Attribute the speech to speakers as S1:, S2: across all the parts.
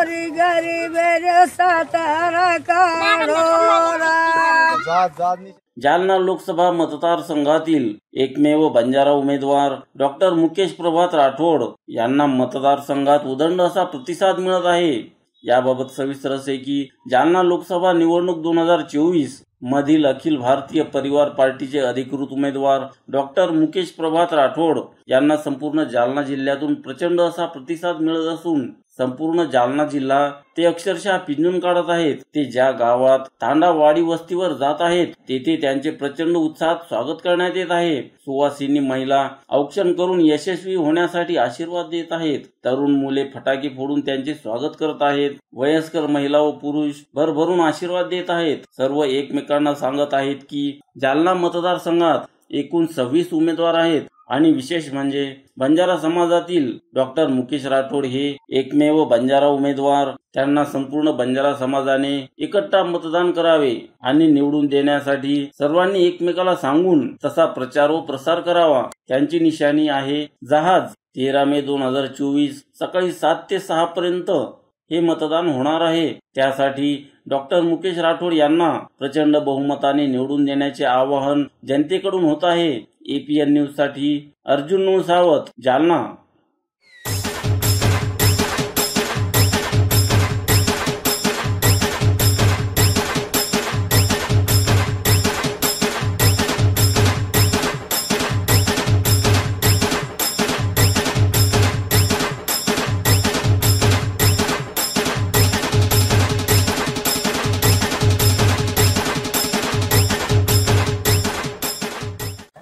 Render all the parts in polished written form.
S1: गरी गरी मेरे सातारा काढोरा।
S2: जालना लोकसभा मतदारसंघातील एकमेव बंजारा उमेदवार डॉक्टर मुकेश प्रभात राठोड यांना मतदारसंघात उदंड असा प्रतिसाद मिळत आहे। याबाबत सविस्तर असे की जालना लोकसभा निवडणूक 2024 मधील अखिल भारतीय परिवार पार्टीचे अधिकृत उमेदवार डॉक्टर मुकेश प्रभात राठोड यांना संपूर्ण जालना जिल्ह्यातून प्रचंड असा प्रतिसाद मिळत असून संपूर्ण जालना जिल्हा ते अक्षरशः पिंजून काढत आहेत। ते ज्या गावात तांडावाडी वस्तीवर जात आहेत तेथे त्यांचे प्रचंड उत्साहात स्वागत करण्यात येत आहे। सुवासिनी महिला औक्षण करून यशस्वी होण्यासाठी आशीर्वाद देत आहेत। तरुण मुले फटाके फोडून त्यांचे स्वागत करत आहेत। वयस्कर महिला व पुरुष भरभरून आशीर्वाद देत आहेत। सर्व एकमेकांना सांगत आहेत की जालना मतदारसंघात एकूण 26 उमेदवार आहेत आणि विशेष म्हणजे बंजारा समाजातील डॉक्टर मुकेश राठोड हे एकमेव बंजारा उमेदवार। त्यांना संपूर्ण बंजारा समाजाने एकट्टा मतदान करावे आणि निवडून देण्यासाठी सर्वांनी एकमेकाला सांगून तसा प्रचार व प्रसार करावा। त्यांची निशाणी आहे जहाज। 13 मे 2024 सकाळी 7 ते 6 पर्यंत हे मतदान होणार आहे। त्यासाठी डॉक्टर मुकेश राठोड यांना प्रचंड बहुमताने निवडून देण्याचे आवाहन जनतेकडून होत आहे। APN न्यूज साठी अर्जुन सावत, जालना।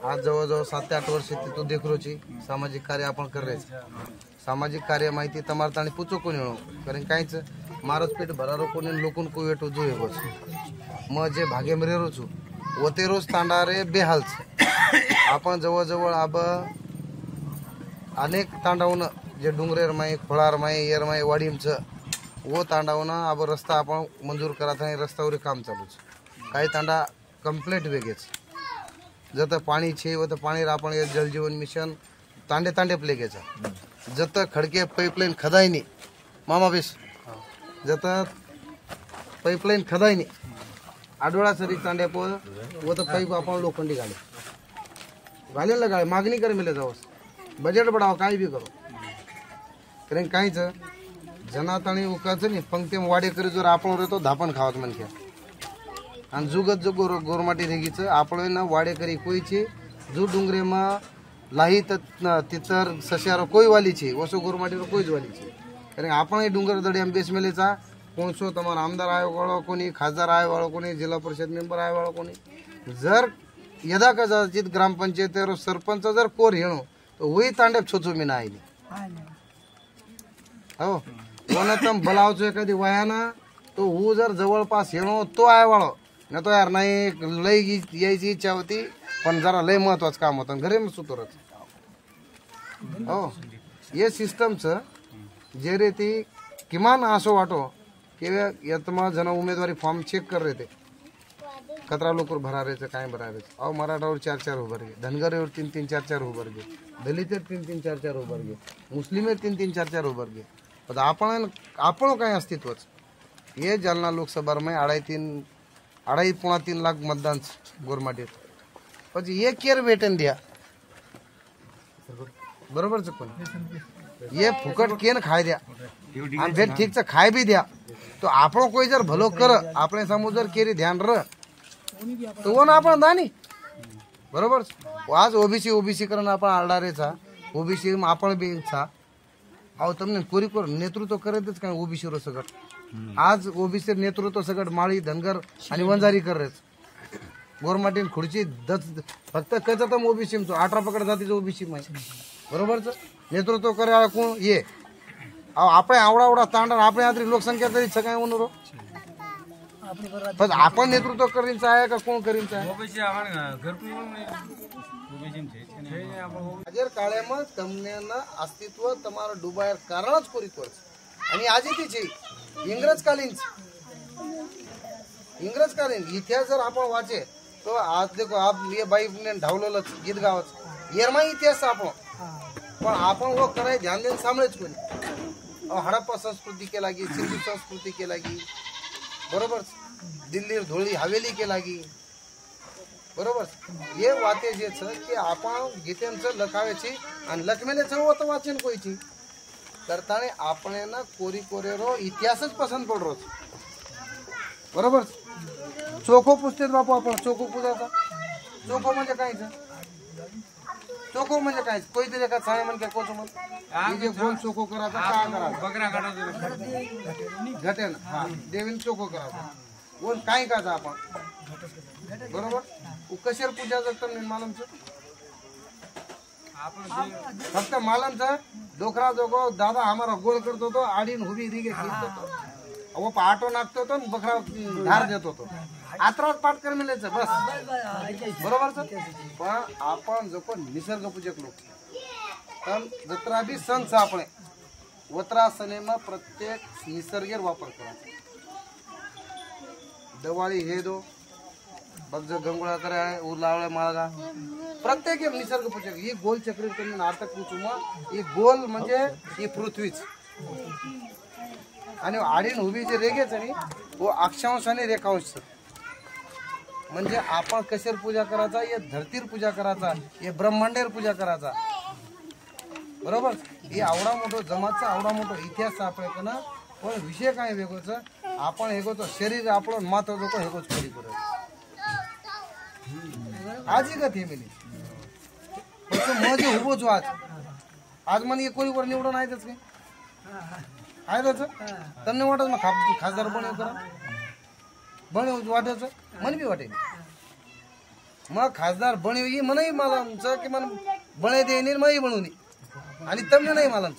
S3: आज जवळजवळ 7 ते 8 वर्ष तिथून देखरोची सामाजिक कार्य आपण करायचं। सामाजिक कार्य माहिती तमारताणी पुचो कोणी कारण काहीच मारस पेट भरारो कोणी लोकून को वेटो जो हे बस मग जे भागे मरे रोचू व ते रोज तांडारे बेहालच आपण जवळजवळ अब अनेक तांडावून जे डोंगरेर माई खोळार माई येर माई वाडीमच व तांडावून अब रस्ता आपण मंजूर करत आणि रस्त्यावर काम चालूच। काही तांडा कंप्लीट वेगेच जत पाणी छे व पाणी आपण जल जीवन मिशन तांडे तांडे प्ले घ्यायचा। जत खडके पाईपलाईन खदायनी मामा बेस जत पाईपलाईन खदायनी आडोळा सरी तांडे व पाईप आपण लोखंडी घालेला गाळे मागणी कर मिले जावस बजेट बढ़ाव काही भी करो कारण काहीच जनाताणी उकाच नाही पंक्ती वाडे करी जर आपण रेतो धापण खावत म्हणते आणि जुगत जो गोरमाटी रेगीच आपण वाडे करी कोईचे जो डुंगरे मा लाही तितर सस्यार कोई वाली छे वसो गोरमाटी कोईच वाली छे कारण आपण डुंगर दडी आम बेस मेलेचा कोणसो तमार आमदार आयो वाळो कोणी खासदार आयो वाळो कोणी जिल्हा परिषद मेंबर आयो वाळो कोणी जर यदा कदाचित ग्रामपंचायत सरपंच जर कोर हेणो तो वही तांडेप छोचो मी नाही हो कोणातम बलावचो एखादी वयाना तो हु जर जवळपास हेणो तो आय वाळो न तो यार नाही लय यायची इच्छा होती पण जरा लय महत्वाचं काम होतं घरी मग सुतोरच हो ये सिस्टमच जे रे ती किमान असो वाटो की यतमा जन उमेदवारी फॉर्म चेक कर रहे थे कतरा लोक भरा रहे काय भरा रहे अहो मराठावर 4-4 उभर गे धनगरवर 3-3 4-4 उभर गे दलित 3-3 4-4 उभर गे मुस्लिम 3-3 4-4 उभर गे पण आपण काय अस्तित्वच ये जालना लोकसभा में 2.5 लाख मतदान गोरमाटीत પછી ये केर वेतन द्या बरोबर चुकून ये फुकट केन खाय द्या आणि भेट ठीक खाय भी द्या तो आपण कोई जर भलो कर आपण समोर जर केरी ध्यान र तो वो ना आपण दानी बरोबर आज ओबीसी करण आपण आलडारेचा ओबीसी आपण बी छा अहो तुमने कोरी कोर नेतृत्व करतच काय ओबीसी रो सगळ आज ओबीसी नेतृत्व सगळ माळी धनगर आणि वंजारी कररेच गोरमाटीन खुर्ची फक्त कचतम ओबीसी 18 पकड जातीचं ओबीसी माय बरोबरच नेतृत्व करायला कोण ये आपण आवडा तांडा आपण आतरी लोकसंख्या तरी सगळ्या उनरो पण आपण नेतृत्व करींचा आहे का कोण करींचा आहे ओबीसी आपण घर काळेમાં તમને अस्तित्व તમારો ડૂબાયર કારણ જ કોરી કોર અને આજે ती છે इंग्रजकालीन इतिहास जर आपण वाचे तो आज देखो आप ये भाई ने ढावलेलं गीत गावच येरमा इतिहास आपण पण आपण वो कराय ध्यान देऊन सांभाळच कोणी हडप्पा संस्कृती के लागी, सिंधू संस्कृती के लागी, बरोबर, दिल्ली धुळी हवेली के लागी, बरोबर. हे वाते जे छ की आपण गीतेंचं लखाव्याची आणि लखमेलेचं होत वाचन कोयची करताना आपण ना कोरी कोरेरो इतिहासच पसंत पडरो, बरोबर. चोखो पुसतेत बापू आपण, चोखो पुजाचा. चोखो म्हणजे कायच, चोखो म्हणजे काय, कोणतरी एका छाया म्हणजे कोच म्हण जे गोल चोखो करायचा, काय करायचा, बकरा काढायचा घटेन, हा देवीन चोखो करायचा, कोण काय करायचं आपण, बरोबर. कशेर पूजा जगतं मालमचं, फक्त मालमचं डोकरा जोगो दादा हमारा गोल करतो तो आडीन हुबी रिगे खेळतो तो, आटो नाकतो तो बकरा धार देतो तो, आत्रात पाठ कर मिळायचं बस, बरोबर. पण आपण जो पण निसर्ग पूजक लोक तर जत्रा बी सण आपण वत्रा सणेमा प्रत्येक निसर्गेर वापर करा. दिवाळी हे दो बघ गंगोळा करा लावळा माळगा प्रत्येक निसर्ग पूजक ही गोल चक्री करून नाटक चुमा ही गोल म्हणजे ही पृथ्वीच आणि आडीन उभी जे रेगेच आणि वो अक्षांश आणि रेखांश म्हणजे आपण कशेर पूजा करायचा, हे धरतीर पूजा करायचा, हे ब्रह्मांडेर पूजा करायचा, बरोबर. हे आवडा मोठो जमाचा आवडा मोठो इतिहास आपल्याकडे ना. पण विषय काय वेगळोच, आपण हे गोतो शरीर आपण मात्र जो हे गोच करी करू आजी का थे मिली मजे उभोच आज મને कोणी वर निवडून आहेतच काय आहेतच त्यांनी वाटत मग खासदार बनव करा बनव वाटायचं मन बी वाटेल मग खासदार बनव ही मनही मला आमचं की मन बणे देणे मही बनवून आणि तमने नाही मला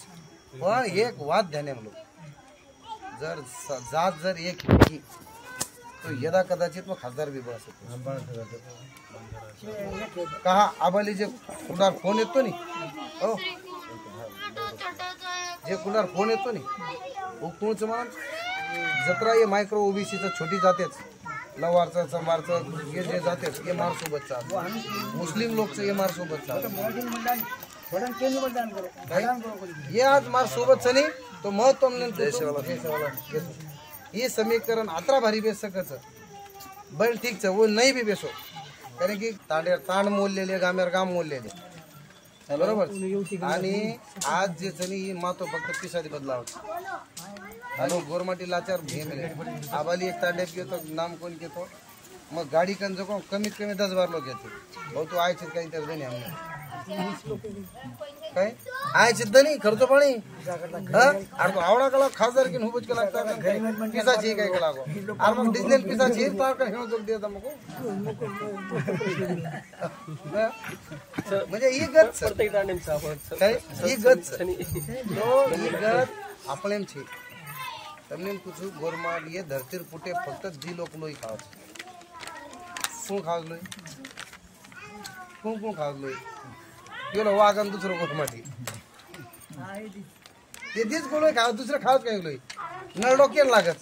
S3: पण एक वाद ध्याने म्हणलो जर जात जर एक तो यदा कदाचित मग खासदार बी बन सकतो कहा आबाली जे कुणावर फोन येतो नी हो जे कुणावर फोन येतो नी वो कोणच म्हणा जत्रा ये मायक्रो ओबीसीचं छोटी जातेच लवारचं संभारचं हे जे जातेच हे मार सोबत चाल मुस्लिम लोकचं हे मार सोबत चाल ये आज मार सोबत चली तो महत्व ये समीकरण अतरा भारी बेस सकच बल ठीक छ वो नहीं भी बेसो कारण की तांड मोडलेले गामेर गाम मोडलेले बरोबर आणि आज जे चली ही मातो फक्त पिसादी बदलाव आणि गोरमाटी लाचार भेमले आबाली एक तांडे घेतो नाम कोण घेतो मग गाडी कन जो कमीत कमी 10-12 लोक येते भाऊ तू आयचे काही तर देणे आम्ही काय आयचे दनी खर्च पाणी अरे तो आवडा कला खासदार की हुबच केला लागतात पिसाची काय केला गो अरे मग डिझेल पिसाची तार का हेणो जोग देता मग म्हणजे ही गत प्रत्येक तांडेमचा आपण काय ही गत तो ही गत आपलेम छे તમને પૂછું ગોરમાડ ये धरतीर पुटे फक्त दी लोक लोई खाव कोण खाव लोई कोण खाव लोई गेलो वागन दुसरं गोरमाटी ते दीच कोण खाव दुसरं खावच काय लोई नळडो केन लागत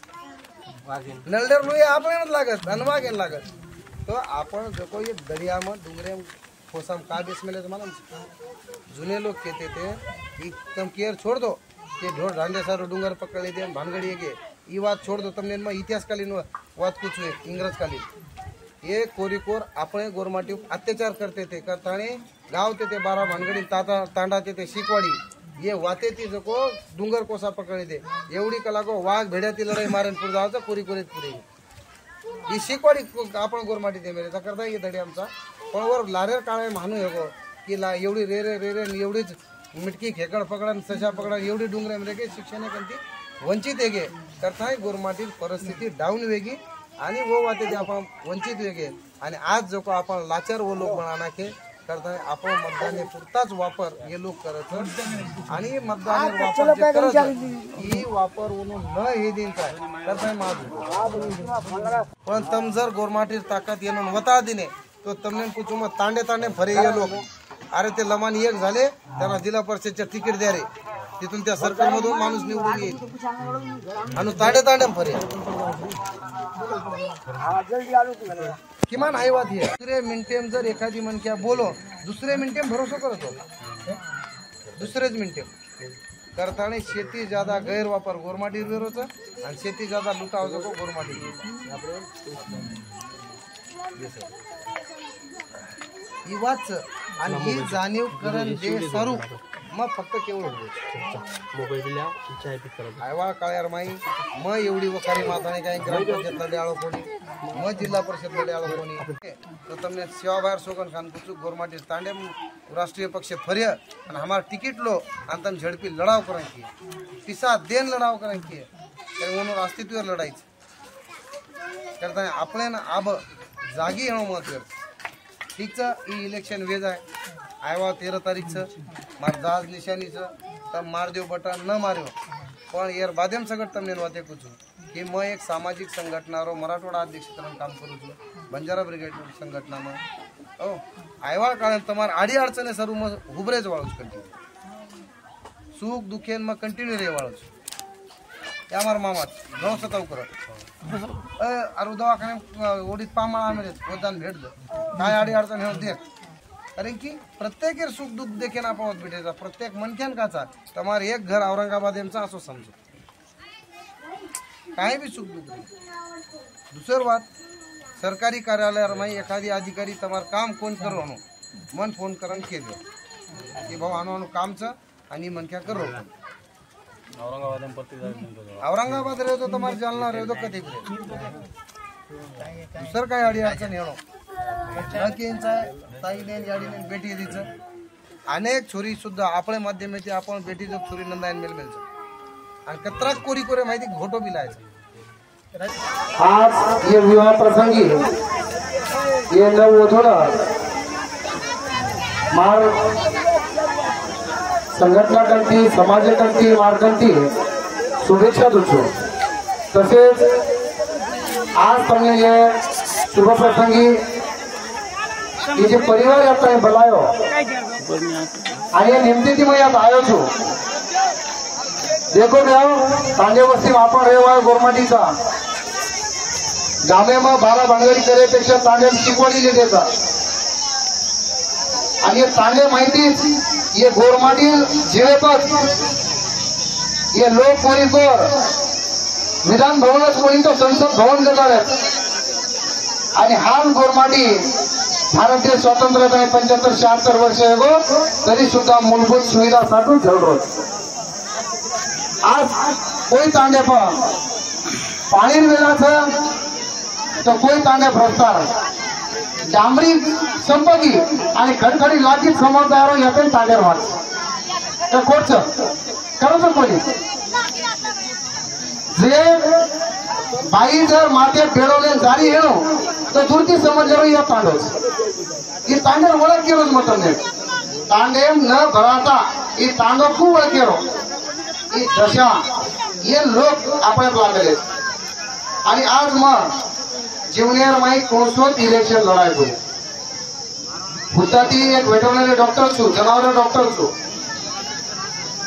S3: नळडेर लोई आपल्यानच लागत आणि वागेन लागत तो आपण जो कोई दरियाમાં डुंगरे खोसाम का बेस मेले तुम्हाला जुने लोग कहते थे कि तुम केयर छोड़ दो કે ઢોર રાંડે સારો ડુંગર પકડી દે ભાનગડી કે ઈ વાત છોડ દો તમને એમાં ઇતિહાસકાલીન વાત પૂછું इंग्रजकालीन ये कोरिकोर આપણે गोरमाटी अत्याचार करते थे करताने गावते ते 12 भानगडी तांडाते ते शिकवाडी ये वाते ती जको डुंगर कोसा पकडी दे एवढी कला को वाघ भेड्याती लढाई मारण पुढे जायचं कोरिकोरीत पुढे ही शिकवाडी आपण गोरमाटी दे मेरे करता ये धडे आमचा पण वर लारेर काळे मानू हेगो की ला एवढी रे एवढीच मिटकी खेकड पकडन सशा पकडन एवढी डुंगरे मध्ये के शिक्षण कंती वंचित हेगे करताय गोरमाटी परिस्थिती डाऊन वेगी आणि वो वाते ते आपण वंचित वेगे आणि आज जो आपण लाचार वो लोक बनाना के करताय आपण मतदान पुरताच वापर हे लोक करत आणि मतदान वापर जे करत ही वापर म्हणून न हे दिन काय करताय माझ पण तम जर गोरमाटी ताकद येऊन वता दिने तो तमने कुछ मत तांडे भरे ये लोक अरे ते लमान एक झाले त्यांना जिल्हा परिषदचे तिकीट द्या रे तिथून त्या सर्कल मधून माणूस निवडून येईल आणि तांडे फरे किमान आहे वाद हे दुसरे मिनिटेम जर एखादी मनक्या बोलो दुसरे मिनिटेम भरोसा करतो दुसरेच मिनिटेम करताना शेती ज्यादा गैरवापर गोरमाटी विरोचा आणि शेती ज्यादा लुटाव जातो गोरमाटी ही वाच आणि ही जाणीव करण जे सारू मग फक्त केवळ आयवा काळ्यार माई मग एवढी वखारी माताने काही ग्रामपंचायत लढे आलो कोणी मग जिल्हा परिषद लढे आलो कोणी तो तमने सेवाबार सोगन खान कुछ गोरमाटी तांडे राष्ट्रीय पक्ष फरिया और हमारा टिकट लो आणि तम झड़पी लड़ाव करें की पिसा देन लड़ाव करें की उन्होंने अस्तित्व लड़ाई करता आपले ना अब जागी येणं महत्त्वाचं ठीक ई इलेक्शन वेज आहे आयवा 13 तारीखचं मार दाज निशानीचं तर मार देव बटन न मार्यो पण यार बादेम सगट तमने वाते कुछ कि मैं एक सामाजिक संघटना रो मराठवाडा अध्यक्ष तरह काम करू छू बंजारा ब्रिगेड संघटना में ओ आयवा काळ तमार आडी अडचणे सर्व मग हुबरेज वाळूच कंटिन्यू सुख दुखेन मग कंटिन्यू रे वाळूच या मार मामा घणो सताव करत अरे दवाखाने ओडीत पामाळा आमेले वदान भेट दे काय आडी अडचण हे देख कारण की प्रत्येक सुख दुख देखे ना पावत भेटेचा प्रत्येक मनख्यान काचा तमार एक घर औरंगाबाद यांचा असो समजू काय भी सुख दुख दुसर बात सरकारी कार्यालयावर माई एखादी अधिकारी तमार काम कोण करो मन फोन करून केले की भाऊ आनो कामचं आणि मनख्या करो औरंगाबाद रे तो तमार जालना रे तो कधी दुसर काय अडी अडचण येणो ताईने याडीने बेटी दीच अनेक छोरी सुद्धा आपल्या माध्यमाची आपण बेटी जो छोरी नंदायन मेल मिळतो आणि कतराक कोरी कोरे माहिती घोटो बिलायचं
S4: आज ये विवाह प्रसंगी ये नववधूला मार संघटनाकंती समाजकंती मार्गंती शुभेच्छा देतो तसेच आज તમને ये शुभ प्रसंगी ये जे परिवार यात्रा बोलायो आणि नेमती मैं यात आयो छू देखो भाव तांडे वस्ती वापर रेवा गोरमाटी का गामे में बारा भांगडी करेपेक्षा तांडे शिकवणी देता आणि ये तांडे माहिती ये गोरमाटी जीवेपत ये लोक परिकर विधान भवनच कोणी तो संसद भवन करणार आणि हाल गोरमाटी भारतीय स्वातंत्र्य 75-76 वर्ष हो तरी सुद्धा मूलभूत सुविधा साठून ठेवलो आज कोई तांडे पण पाणी वेळाचं तर कोई तांडे भ्रष्टार डांबरी संपगी आणि खडखडी लागी समोर तयार यातून तांडेर वाच तर कोणचं खरंच कोणी जे बाई जर माते पेडवले जारी येणो तर दुर्ती समजलं या तांडोच ये तांडेर ओळख केलोच मतलब तांडे न भराता ये तांडो खूप ओळख केलो ही दशा ये लोक आपल्यात लागले आणि आज मग जीवनेर माई कोणसोच इलेक्शन लढाई होईल भूताती एक वेटरनरी डॉक्टर छू जनावर डॉक्टर छू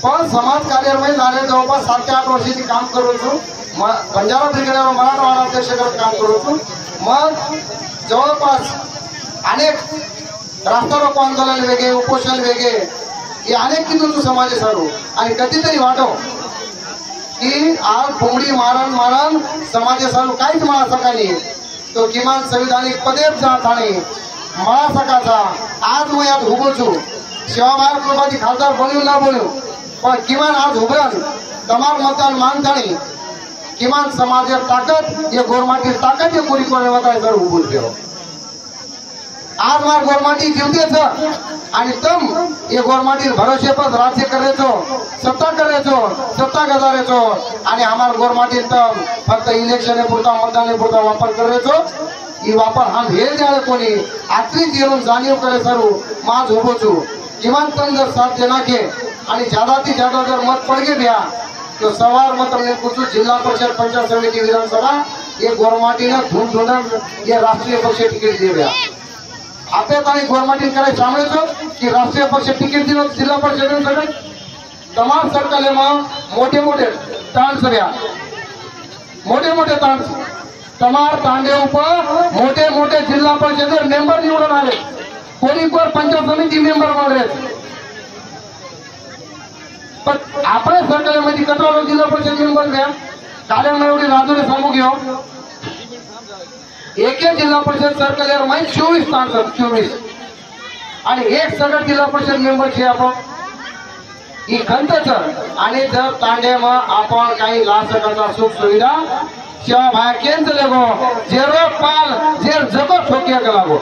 S4: पण समाज कार्यालय झाले जवळपास 7 ते 8 वर्षाची काम करू छू बंजारा ब्रिगेडवर मराठवाडा अध्यक्ष काम करू छू मग जवळपास अनेक रास्ता रोको आंदोलन वेगळे उपोषण वेगळे हे अनेक किती समाज सारू आणि कधीतरी वाटव की आज कोंबडी मारण समाज सारू काहीच मला सकाळी तो किमान संविधानिक पदेच जात आणि मला सकाळचा आज मग यात उभो छू सेवाभारत कृपाची खासदार बनवू ना बोलू पण किमान आज उभरण तमाम मतदान मानतानी किमान समाज ताकद ये गोरमाटी ताकद ये पूरी करने वाला सर उभो ठेव आज मार गोरमाटी जीवते आणि तम ये गोरमाटी भरोसे पर राज्य करायचो सत्ता गजारेचो आणि हमार गोरमाटी तम फक्त इलेक्शन पुरता मतदान पुरता वापर करायचो ही वापर हा भेल जाळे कोणी आखरी येऊन जाणीव करे सरू माझ उभो छू किमान तम जर साथ देना के आणि ज्यादा ती ज्यादा जर मत पडगे द्या तो सवार मत हमने कुछ जिला परिषद पंचायत समिति विधानसभा ये गोरमाटी ने धूम धूम ये राष्ट्रीय पक्ष टिकट दे दिया आपे ताणी गोरमाटी करे सामने तो कि राष्ट्रीय पक्ष टिकट दिनो जिला परिषद सगळे तमाम सरकारले में मोठे ताण सगळ्या मोठे ताण तमार तांडे ऊपर मोठे जिल्हा परिषद मेंबर निवडून आले कोणी पंचायत समिती मेंबर मारले पण आपल्या सरकारमध्ये कटरा जिल्हा परिषद मेंबर घ्या कारण एवढी राजूने सांगू घेऊ एक जिल्हा परिषद सरकार माहीत 24 सांगतात 24 आणि एक सगळं जिल्हा परिषद मेंबरची आपण ही खंतच आणि जर तांडे मग आपण काही लाभ सकाळचा सुख सुविधा शिवा भाया केंद्र लेगो जेरो पाल जेर जगो ठोकिया लागो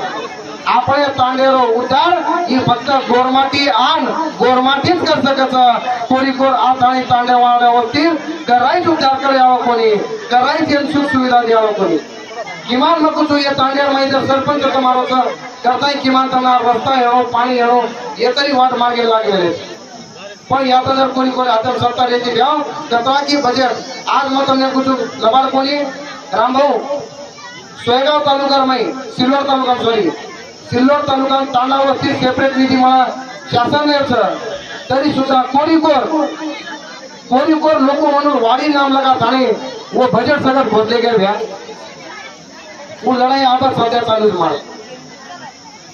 S4: आपण तांडेरो उतार ही फक्त गोरमाटी आण गोरमाटीच कर सकत कोणी कोण आत आणि तांडे वाढवतील करायच उद्धार करे यावं कोणी करायची सुख सुविधा द्यावं कोणी किमान नको तू या तांड्यावर माहिती सरपंच समारोह करताय किमान त्यांना रस्ता येणो पाणी येणो हे तरी वाट मागे लागलेले पण याचा जर कोणी कोणी आता सत्ता द्यायची घ्याव तर की बजेट आज मग તમને कुठून लबाड कोणी रामभाऊ सोयगाव तालुका माही सिल्लोड तालुका सॉरी सिल्लोड तालुका तांडावरती सेपरेट निधी मला शासन तरी सुद्धा कोणी कोर लोक म्हणून वाडी नाम लगा थाने वो बजेट सगळं भोजले गेले वो लढाई आता सध्या चालूच मार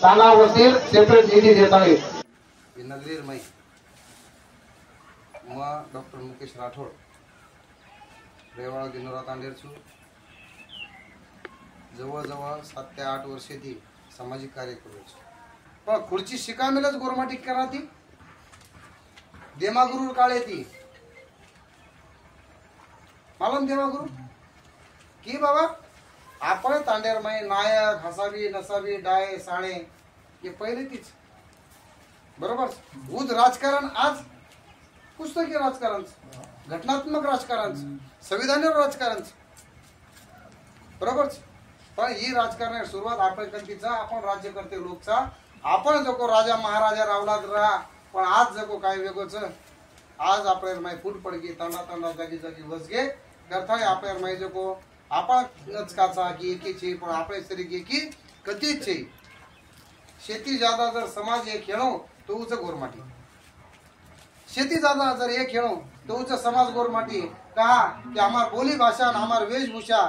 S4: तांडावरती सेपरेट निधी देता
S3: नगरीर माई मैं डॉक्टर मुकेश राठोड रेवाड़ा दिनोरा तांडेर छू जवळ 7 ते 8 वर्षे थी सामाजिक कार्य करू पण खुर्ची शिकामेलच गोरमाटी करा ती देमागुरु काळे ती मालूम देमागुरु की बाबा आपण तांडेर माई नायक हसावी नसावी डाय साणे हे पहिले तीच बरोबर उद राजकारण आज पुस्तकी राजकारण घटनात्मक राजकारण संविधानिक राजकारण बरोबर पण ही राजकारणाची सुरुवात आपण कंतीचा आपण राज्यकर्ते लोकचा आपण जको राजा महाराजा रावलात राहा पण आज जको काय वेगोच आज आपल्याला माई फूट पडगी तांडा जागी जागी वसगे करताय आपल्याला माई जको आपणच काचा की एकीची पण आपले तरी की कधीच छे शेती ज्यादा जर समाज एक खेळो तो उच गोरमाटी शेती ज्यादा जर एक खेळो तो उच समाज गोरमाटी कहा कि हमार बोली भाषा हमार वेशभूषा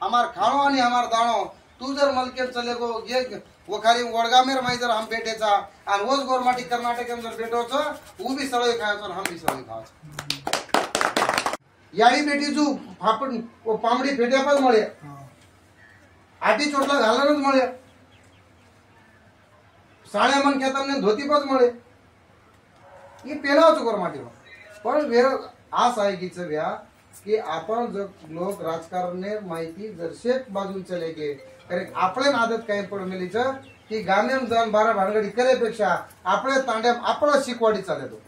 S3: हमार खाणो आणि हमार दाणो तू जर मलके चले गो ये वो खाली वडगामेर माई जर हम बेटेचा आणि वोच गोरमाटी कर्नाटक में जर बेटोच वो भी सळई खायचो हम भी सळई खायचो याडी बेटी जू आपण वो पामडी फेट्यापच मळे आटी चोटला घालणच मळे साड्या मन खेताने धोतीपच मळे ही पेलावच गोरमाटी पण वेळ आस आहे की व्या कि आपण जर लोक राजकारणे माहिती जर शेत बाजून चले गे कारण आपले आदत काय पड मेलीच की गामेम जाऊन 12 भानगडी करेपेक्षा आपले तांड्या आपण शिकवाडी चालतो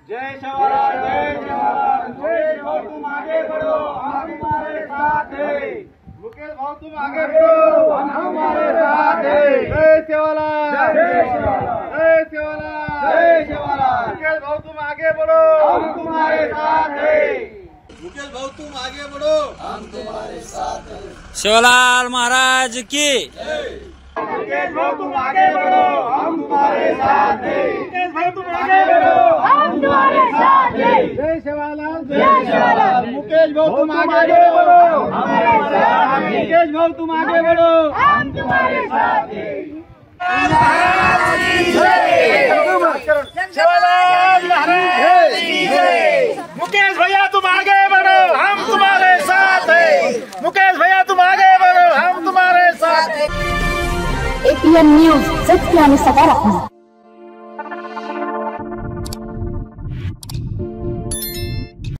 S5: जय शिवराय जय शिवराय जय भाऊ तुम आगे बढ़ो हम तुम्हारे साथ हैं मुकेश भाऊ तुम आगे बढ़ो हम तुम्हारे साथ हैं जय शिवराय जय शिवराय जय शिवराय जय शिवराय मुकेश भाऊ तुम आगे बढ़ो हम तुम्हारे साथ हैं मुकेश भाऊ तुम आगे बढ़ो हम तुम्हारे साथ हैं
S6: शिवलाल महाराज की
S5: मुकेश भाऊ तुम आगे बढ़ो हम तुम्हारे साथ हैं मुकेश भाऊ तुम आगे बढ़ो हम तुम्हारे साथ हैं जय शिवलाल जय शिवलाल मुकेश भाऊ तुम आगे बढ़ो हमारे साथ हैं मुकेश भाऊ तुम आगे बढ़ो हम तुम्हारे साथ हैं शिवलाल महाराज की जय मुकेश भैया तुम आगे बढ़ो हम तुम्हारे साथ हैं मुकेश भैया तुम आगे बढ़ो हम तुम्हारे साथ हैं
S7: APN News, सत्य आणि सकारात्मक.